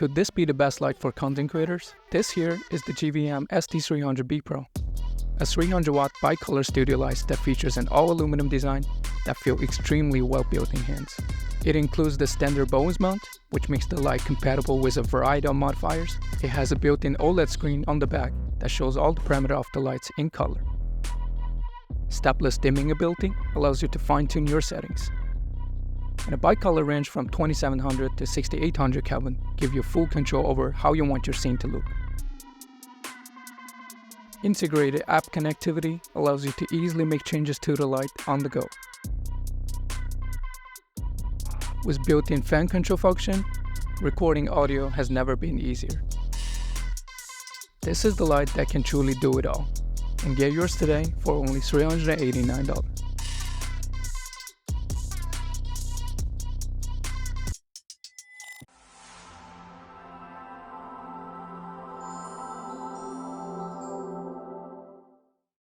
Could this be the best light for content creators? This here is the GVM ST300B Pro, a 300-watt bi-color studio light that features an all-aluminum design that feels extremely well built in hands. It includes the standard Bowens Mount, which makes the light compatible with a variety of modifiers. It has a built-in OLED screen on the back that shows all the parameters of the lights in color. Stepless dimming ability allows you to fine-tune your settings. And a bi-color range from 2700 to 6800 Kelvin give you full control over how you want your scene to look. Integrated app connectivity allows you to easily make changes to the light on the go. With built-in fan control function, recording audio has never been easier. This is the light that can truly do it all. And get yours today for only $389.